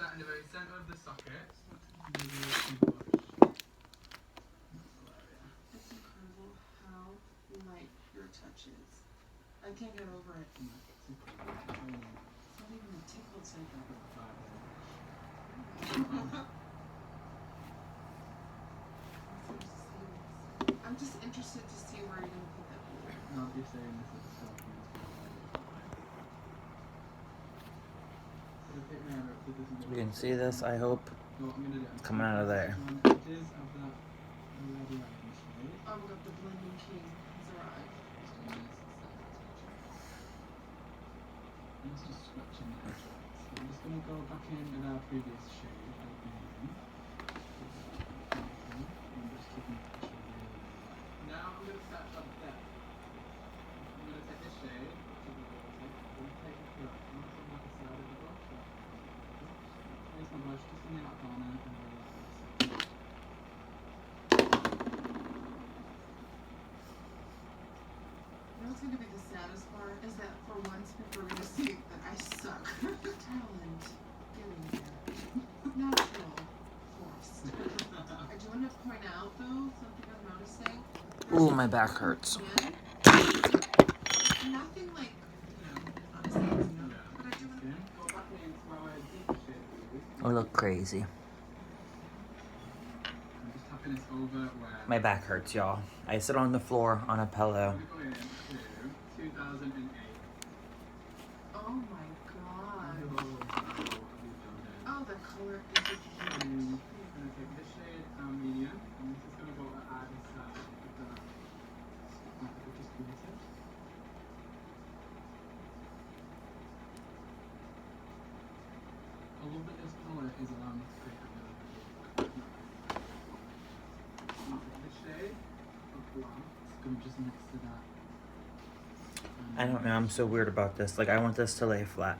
that in the very centre of the socket. It's incredible how light your touch is. I can't get over it. It's not even a tickled second. I'm just interested to see where you're going to put that blue. No, you're saying this is a socket. You can see this, I hope, coming out of there. Oh, we got the blending king has arrived. Let's just scratching the edge. So I'm just going to go back in with our previous shade. Now I'm going to start up there. I'm going to take this shade, which is a little bit, I'm going to take it through. I'm going to come back aside of the brush. Place my brush just in the outer corner and roll that this. You know what's going to be the saddest part is that for once people are going to see that I suck. Talent. Getting there. Natural. Forced. I do want to point out though, something I'm noticing. Ooh, my back hurts. Nothing like, honestly, but I do want to Go back into our deep shade. I look crazy. I'm just tapping this over where... My back hurts, y'all. I sit on the floor on a pillow. I'm going to go into 2008. oh my god. Oh, the color is beautiful. I'm going to take this shade, medium, and this is going to go at either side of the spot that we just created. I love that this colour is allowing me to create a really good look. This shade of black is going to just next to that. I don't know, I'm so weird about this. Like, I want this to lay flat.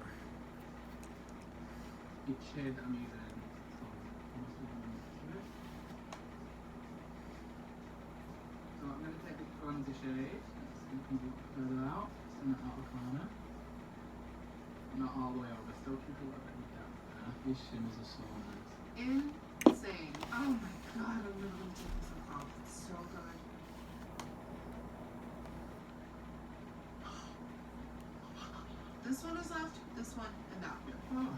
Each shade that I'm using. So I'm going to take the bronzer shade, it's going to come further out, just in the outer corner. Not all the way over, still keep a little bit of depth there. These shimmers are so nice. Insane. Oh my god, I'm never going to take this off. It's so good. This one is left, this one, and that one. Oh,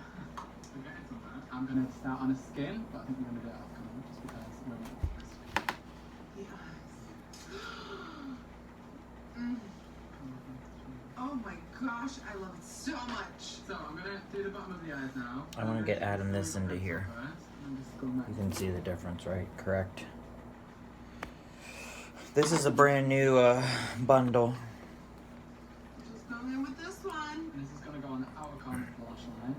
I'm getting somewhere. I'm going to start on a skin, but I think we're going to do it off camera just because we're going to do this. The eyes. Oh my gosh, I love it so much. So I'm going to do the bottom of the eyes now. I want to get adding this into here. I'm just going back. You can see the difference, right? Correct. This is a brand new bundle. Just going in with this one. This is going to go on the outer corner of the lash line.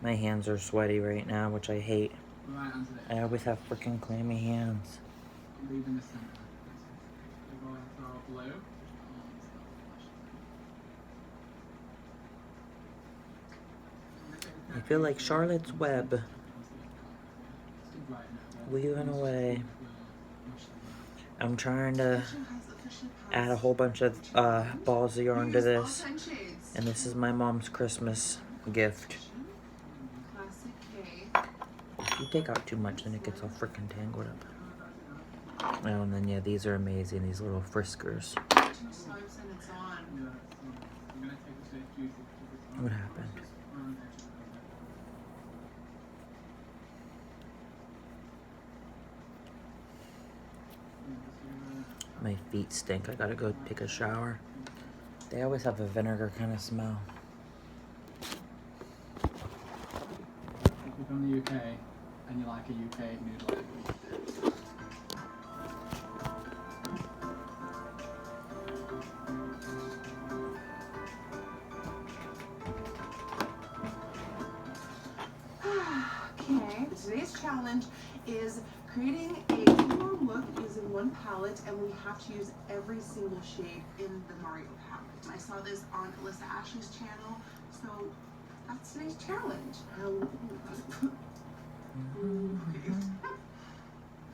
My hands are sweaty right now, which I hate. Right onto the I always have freaking clammy hands. leaving the centre. We go into our blue. I feel like Charlotte's Web weaving away. I'm trying to add a whole bunch of balls of yarn to this. And this is my mom's Christmas gift. Classic K. If you take out too much, then it gets all freaking tangled up. Oh, and then yeah, these are amazing, these little friskers. 2 swipes and it's on. What happened? My feet stink. I gotta go take a shower. They always have a vinegar kind of smell. If you're from the UK and you like a UK noodle, Okay, today's challenge is creating a uniform look using one palette, and we have to use every single shade in the Mario palette. I saw this on Alyssa Ashley's channel, so that's today's challenge.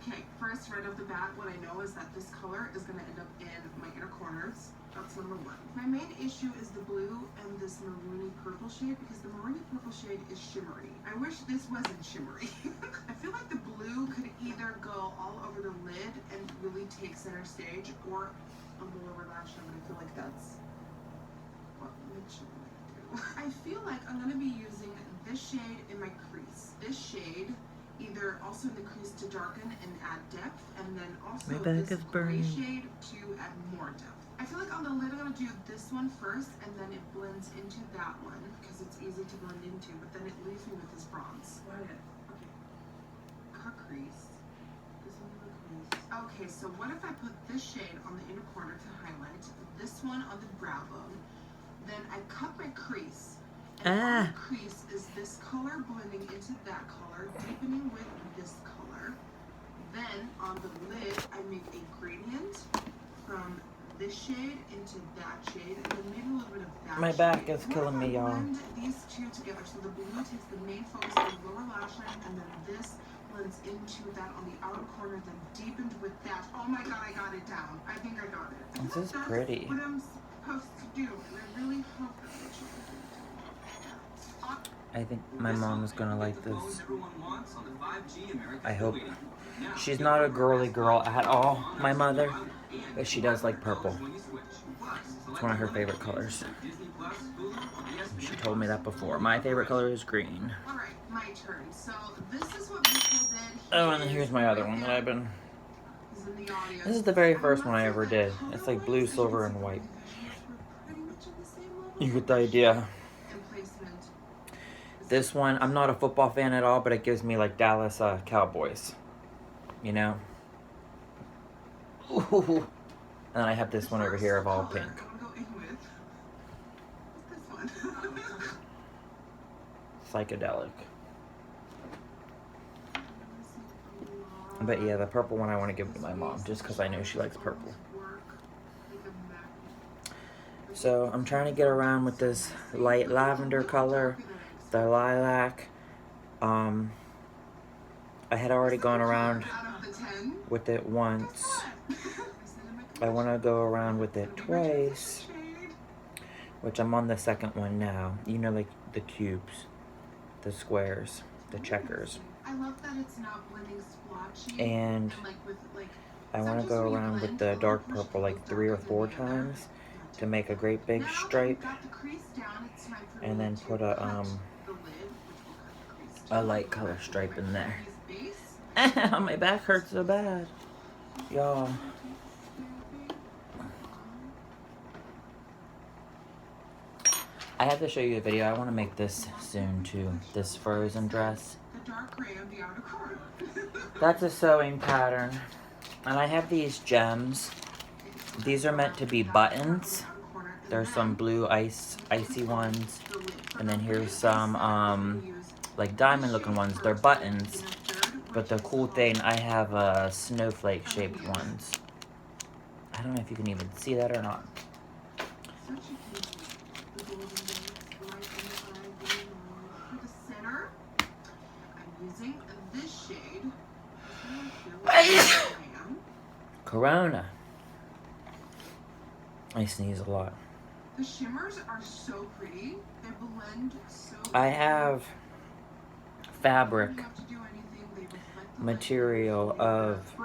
Okay, first right off the bat, what I know is that this color is going to end up in my inner corners. That's number one. My main issue is the blue and this maroony purple shade because the maroony purple shade is shimmery. I wish this wasn't shimmery. I feel like the blue could either go all over the lid and really take center stage or on the lower lash line, but I feel like that's what Mitch would do. I feel like I'm going to be using this shade in my crease. This shade either also in the crease to darken and add depth, and then also this gray shade to add more depth. I feel like on the lid I'm going to do this one first, and then it blends into that one because it's easy to blend into, but then it leaves me with this bronze. Okay. Cut crease. This one in the crease. Okay, so what if I put this shade on the inner corner to highlight, this one on the brow bone, then I cut my crease. And on the crease is this color blending into that color, deepening with this color. Then on the lid, I make a gradient from this shade into that shade, and then maybe a little bit of that. My back is killing me, y'all. Blend these two together, so the blue takes the main focus of the lower lash line, and then this blends into that on the outer corner, then deepened with that. Oh my god, I got it down. I think I got it. This is pretty. What I'm supposed to do, and I really hope that I should. I think my mom is gonna like this. I hope. She's not a girly girl at all, my mother, but she does like purple. It's one of her favorite colors. She told me that before. My favorite color is green. Alright, my turn. So this is what Mitchell did. Oh, and then here's my other one that I've been... This is the very first one I ever did. It's like blue, silver, and white. You get the idea. This one, I'm not a football fan at all, but it gives me like Dallas Cowboys. You know? Ooh. And I have this one over here of all pink. Psychedelic. But yeah, the purple one I want to give to my mom, just because I know she likes purple. So I'm trying to get around with this light lavender color, the lilac. I had already gone around with it once. I want to go around with it twice, which I'm on the second one now. You know, like the cubes, the squares, the checkers. I love that it's not blending splotchy. And I want to go around with the dark purple like 3 or 4 times to make a great big stripe, and then put a light color stripe in there. My back hurts so bad, y'all. I have to show you a video. I want to make this soon too. This Frozen dress. That's a sewing pattern. And I have these gems. These are meant to be buttons. There's some blue icy ones. And then here's some like diamond looking ones. They're buttons. But the cool thing, I have snowflake shaped ones. I don't know if you can even see that or not. Corona. I sneeze a lot. The shimmers are so pretty. They blend so I have fabric material of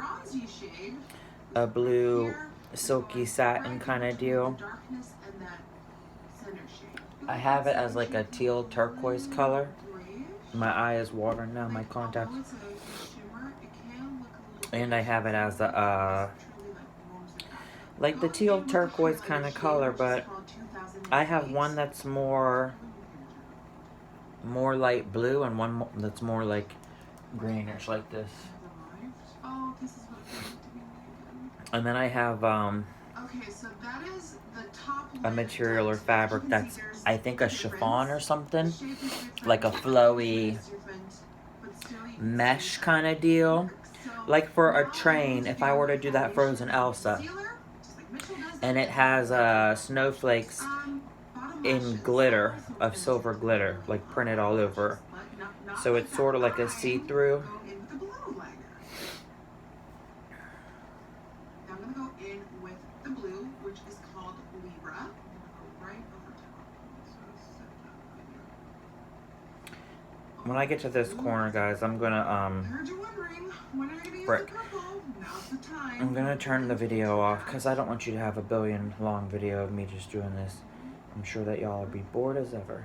a blue silky satin kind of deal. I have it as like a teal turquoise color. My eye is watering now, my contacts. And I have it as a like the teal turquoise kind of color, but I have one that's more light blue and one that's more like greenish like this. And then I have a material or fabric that's, I think, a chiffon or something, like a flowy mesh kind of deal. Like for a train, if I were to do that Frozen Elsa, and it has snowflakes in glitter, of silver glitter, like printed all over. So it's sort of like a see-through. when I get to this corner, guys, I'm gonna Heard you wondering, when are you gonna use frick. the purple? Now's the time. I'm gonna turn the video off because I don't want you to have a billion long video of me just doing this. I'm sure that y'all will be bored as ever.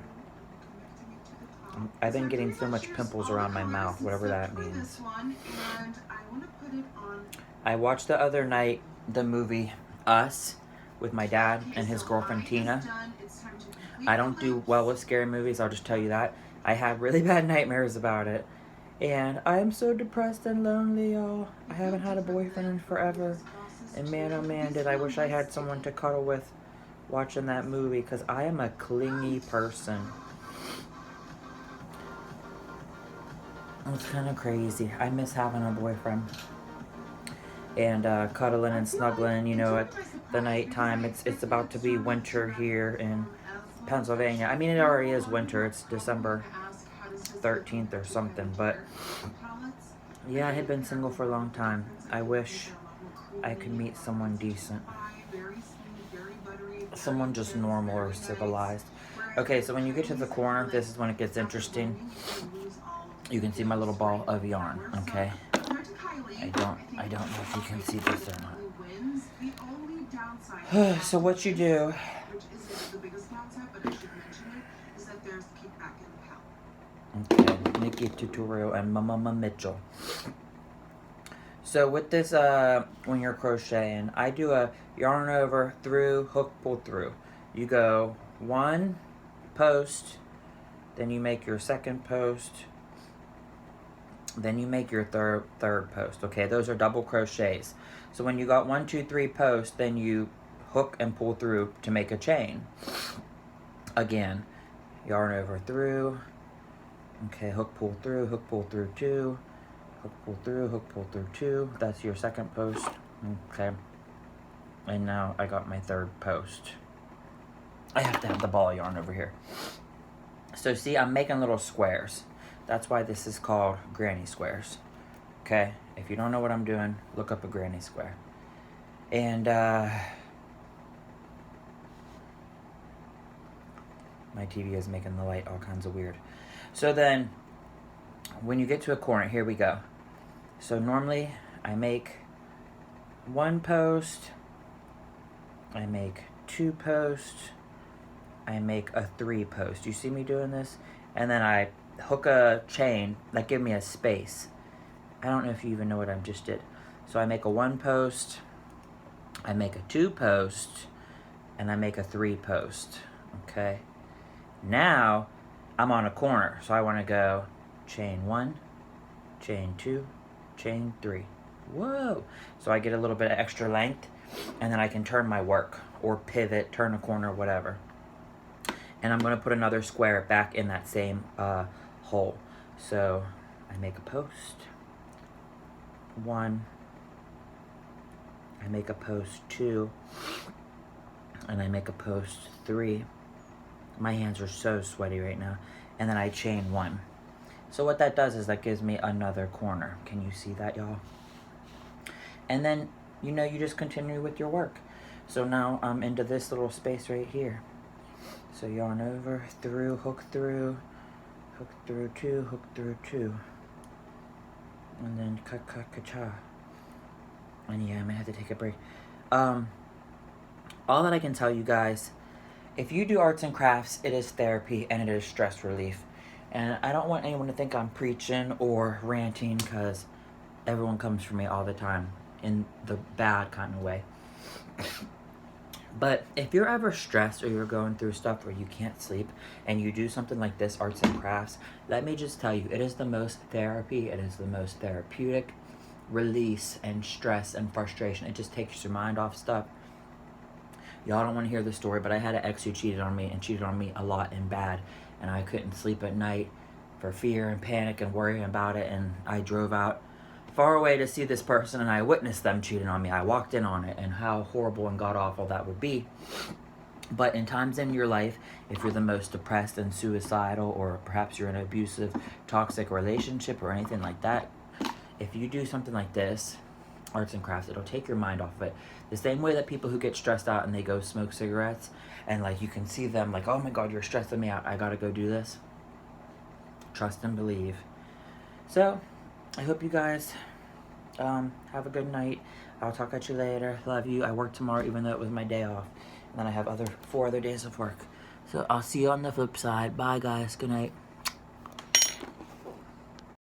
I've been getting so much pimples around my mouth, whatever that means. I watched the other night the movie Us with my dad and his girlfriend Tina. I don't do well with scary movies, I'll just tell you that. I have really bad nightmares about it. And I'm so depressed and lonely, y'all. I haven't had a boyfriend in forever. And man, oh man, did I wish I had someone to cuddle with watching that movie, because I am a clingy person. It's kind of crazy. I miss having a boyfriend. And cuddling and snuggling, you know, at the nighttime. It's about to be winter here in Pennsylvania. I mean, it already is winter. It's December 13th or something. But yeah, I had been single for a long time. I wish I could meet someone decent. Someone just normal or civilized. Okay, so when you get to the corner, this is when it gets interesting. You can see my little ball of yarn, okay? I don't know if you can see this or not. So what you do, okay, Nikki Tutorial and Mama Mitchell. So with this, when you're crocheting, I do a yarn over, through, hook, pull through. You go one post, then you make your second post, then you make your third post. Okay, those are double crochets. So when you got 1, 2, 3 posts, then you hook and pull through to make a chain. Again, yarn over, through. Okay, hook, pull through 2. Hook, pull through 2. That's your second post. Okay. And now I got my third post. I have to have the ball of yarn over here. So see, I'm making little squares. That's why this is called granny squares. Okay? If you don't know what I'm doing, look up a granny square. And, my TV is making the light all kinds of weird. So then, when you get to a corner, here we go. So normally, I make 1 post, I make 2 posts, I make a 3 post. You see me doing this? And then I hook a chain that give me a space. I don't know if you even know what I just did. So I make a 1 post, I make a 2 post, and I make a 3 post. Okay? Now I'm on a corner, so I want to go chain 1, chain 2, chain 3. Whoa! So I get a little bit of extra length, and then I can turn my work or pivot, turn a corner, whatever. And I'm going to put another square back in that same hole. So I make a post 1, I make a post 2, and I make a post 3. My hands are so sweaty right now. And then I chain 1. So what that does is that gives me another corner. Can you see that, y'all? And then, you know, you just continue with your work. So now I'm into this little space right here. So yarn over, through, hook through 2, hook through 2. And then ka-cha. And yeah, I may have to take a break. All that I can tell you guys, if you do arts and crafts, it is therapy and it is stress relief. And I don't want anyone to think I'm preaching or ranting, because everyone comes for me all the time in the bad kind of way. But if you're ever stressed or you're going through stuff where you can't sleep and you do something like this, arts and crafts, let me just tell you, it is the most therapy, it is the most therapeutic release and stress and frustration. It just takes your mind off stuff. Y'all don't want to hear the story, but I had an ex who cheated on me, and cheated on me a lot and bad. And I couldn't sleep at night for fear and panic and worrying about it. And I drove out far away to see this person, and I witnessed them cheating on me. I walked in on it, and how horrible and god-awful that would be. But in times in your life, if you're the most depressed and suicidal, or perhaps you're in an abusive, toxic relationship or anything like that, if you do something like this, arts and crafts, it'll take your mind off of it. The same way that people who get stressed out and they go smoke cigarettes, and like you can see them like, oh my god, you're stressing me out, I gotta go do this. trust and believe. So, I hope you guys have a good night. I'll talk at you later. Love you. I work tomorrow even though it was my day off. And then I have 4 other days of work. So I'll see you on the flip side. Bye guys. Good night.